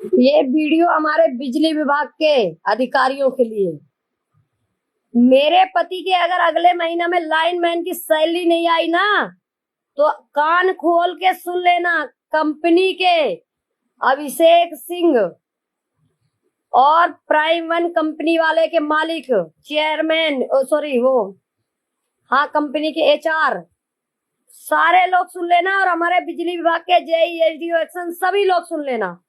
ये वीडियो हमारे बिजली विभाग के अधिकारियों के लिए। मेरे पति के अगर अगले महीने में लाइनमैन की सैलरी नहीं आई ना, तो कान खोल के सुन लेना। कंपनी के अभिषेक सिंह और प्राइम वन कंपनी वाले के मालिक, चेयरमैन, सॉरी वो, हाँ, कंपनी के एचआर, सारे लोग सुन लेना। और हमारे बिजली विभाग के जेई, एसडीओ, एक्शन, सभी लोग सुन लेना।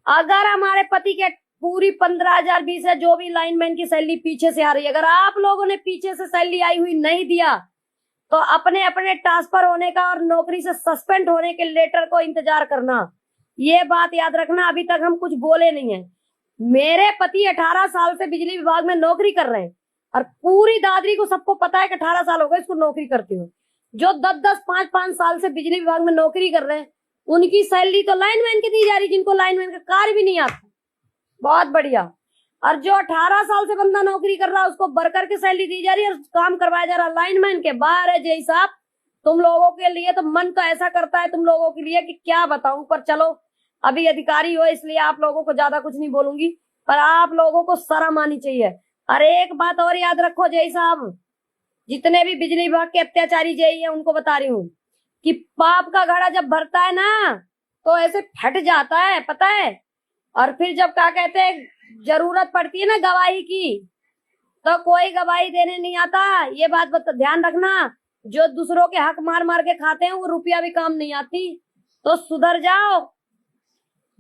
अगर हमारे पति के पूरी 15,000, 20,000 जो भी लाइनमैन की सैलरी पीछे से आ रही है, अगर आप लोगों ने पीछे से सैलरी आई हुई नहीं दिया, तो अपने अपने ट्रांसफर होने का और नौकरी से सस्पेंड होने के लेटर को इंतजार करना। ये बात याद रखना। अभी तक हम कुछ बोले नहीं है। मेरे पति 18 साल से बिजली विभाग में नौकरी कर रहे हैं, और पूरी दादरी को सबको पता है कि 18 साल हो गए इसको नौकरी करते हुए। जो 10-10, 5-5 साल से बिजली विभाग में नौकरी कर रहे हैं, उनकी सैलरी तो लाइनमैन की दी जा रही, जिनको लाइनमैन का कार्य भी नहीं आता। बहुत बढ़िया। और जो 18 साल से बंदा नौकरी कर रहा है, उसको वर्कर की सैलरी दी जा रही है और काम करवाया जा रहा है लाइनमैन के। बाहर है जय साहब, तुम लोगों के लिए तो मन तो ऐसा करता है तुम लोगों के लिए कि क्या बताऊं। पर चलो, अभी अधिकारी हो इसलिए आप लोगों को ज्यादा कुछ नहीं बोलूंगी, पर आप लोगों को शर्म आनी चाहिए। और एक बात और याद रखो जय साहब, जितने भी बिजली विभाग के अत्याचारी जय है उनको बता रही हूँ कि पाप का घड़ा जब भरता है ना, तो ऐसे फट जाता है, पता है। और फिर जब क्या कहते हैं, जरूरत पड़ती है ना गवाही की, तो कोई गवाही देने नहीं आता। ये बात ध्यान रखना। जो दूसरों के हक मार मार के खाते हैं, वो रुपया भी काम नहीं आती। तो सुधर जाओ।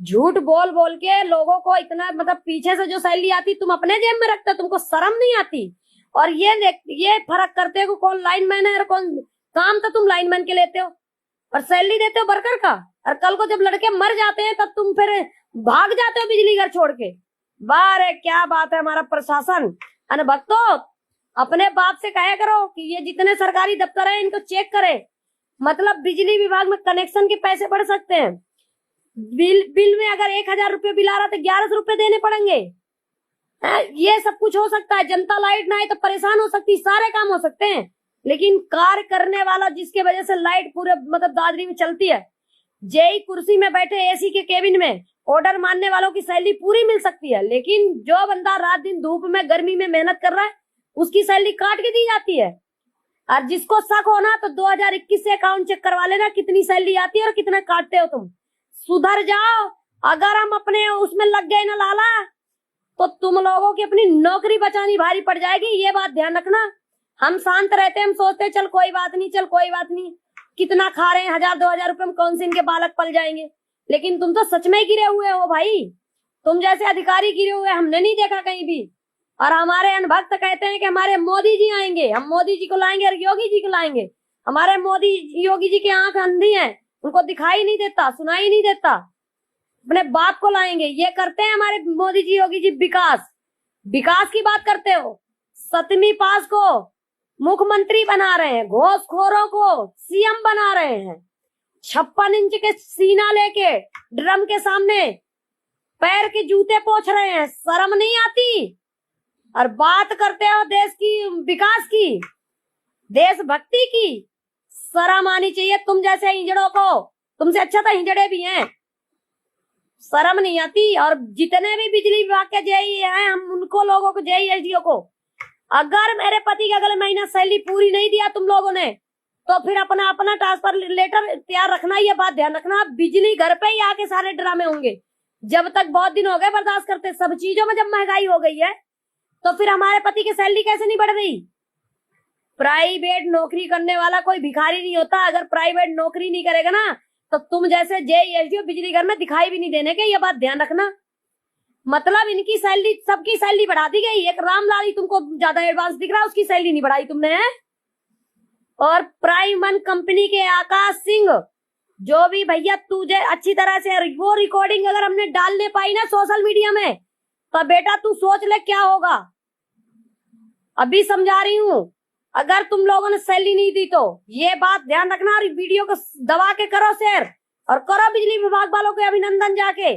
झूठ बोल बोल के लोगों को इतना, मतलब पीछे से जो सैलरी आती तुम अपने जेब में रखते, तुमको शर्म नहीं आती। और ये फर्क करते हो कौन लाइनमैन है और कौन, काम तो तुम लाइनमैन के लेते हो और सैलरी देते हो वर्कर का। और कल को जब लड़के मर जाते हैं तब तुम फिर भाग जाते हो बिजली घर छोड़ के। बारे क्या बात है। हमारा प्रशासन अनभक्तो, अपने बाप से कहा करो कि ये जितने सरकारी दफ्तर है इनको चेक करे। मतलब बिजली विभाग में कनेक्शन के पैसे बढ़ सकते हैं। बिल में अगर 1,000 रुपये बिल आ रहा तो 1100 रुपये देने पड़ेंगे। ये सब कुछ हो सकता है। जनता लाइट ना आए तो परेशान हो सकती, सारे काम हो सकते हैं। लेकिन कार्य करने वाला जिसके वजह से लाइट पूरे मतलब दादरी में चलती है, जेई कुर्सी में बैठे एसी के केबिन में ऑर्डर मानने वालों की सैलरी पूरी मिल सकती है। लेकिन जो बंदा रात दिन धूप में गर्मी में मेहनत कर रहा है, उसकी सैलरी काट के दी जाती है। और जिसको शक हो ना, तो 2021 से अकाउंट चेक करवा लेना कितनी सैलरी आती है और कितना काटते हो तुम। सुधर जाओ। अगर हम अपने उसमें लग गए ना लाला, तो तुम लोगों की अपनी नौकरी बचानी भारी पड़ जाएगी। ये बात ध्यान रखना। हम शांत रहते हैं, हम सोचते चल कोई बात नहीं, चल कोई बात नहीं, कितना खा रहे हैं, 1,000-2,000 रुपए में कौन से इनके बालक पल जाएंगे। लेकिन तुम तो सच में गिरे हुए हो भाई। तुम जैसे अधिकारी गिरे हुए हमने नहीं देखा कहीं भी। और हमारे अनभक्त कहते हैं कि हमारे मोदी जी आएंगे, हम मोदी जी को लाएंगे और योगी जी को लाएंगे। हमारे मोदी योगी जी की आंख अंधी है, उनको दिखाई नहीं देता, सुनाई नहीं देता। अपने बाप को लाएंगे। ये करते हैं हमारे मोदी जी योगी जी। विकास विकास की बात करते हो, 7वीं पास को मुख्यमंत्री बना रहे हैं, घोषखोरों को सीएम बना रहे हैं, 56 इंच के सीना लेके ड्रम के सामने पैर के जूते पोंछ रहे हैं। शर्म नहीं आती। और बात करते हो देश की, विकास की, देशभक्ति की। शर्म आनी चाहिए तुम जैसे हिजड़ों को। तुमसे अच्छा तो हिजड़े भी हैं, शर्म नहीं आती। और जितने भी बिजली विभाग के जेई हैं, हम उनको लोगों को, जेई एसडीओ को, अगर मेरे पति का अगले महीना सैलरी पूरी नहीं दिया तुम लोगों ने, तो फिर अपना अपना ट्रांसफर लेटर तैयार रखना। ये बात ध्यान रखना। बिजली घर पे ही आके सारे ड्रामे होंगे। जब तक बहुत दिन हो गए बर्दाश्त करते, सब चीजों में जब महंगाई हो गई है, तो फिर हमारे पति की सैलरी कैसे नहीं बढ़ रही। प्राइवेट नौकरी करने वाला कोई भिखारी नहीं होता। अगर प्राइवेट नौकरी नहीं करेगा ना, तो तुम जैसे जेई एसडीओ बिजली घर में दिखाई भी नहीं देने के। ये बात ध्यान रखना। मतलब इनकी सैलरी, सबकी सैलरी बढ़ा दी गई। एक रामलाल ही तुमको ज्यादा एडवांस दिख रहा है, उसकी सैलरी नहीं बढ़ाई तुमने। और प्राइम वन कंपनी के आकाश सिंह, जो भी भैया, तुझे अच्छी तरह से वो रिकॉर्डिंग अगर हमने डालने पाई ना सोशल मीडिया में, तो बेटा तू सोच ले क्या होगा। अभी समझा रही हूँ। अगर तुम लोगों ने सैलरी नहीं दी तो ये बात ध्यान रखना। और वीडियो को दबा के करो शेयर, और करो बिजली विभाग वालों के अभिनंदन जाके।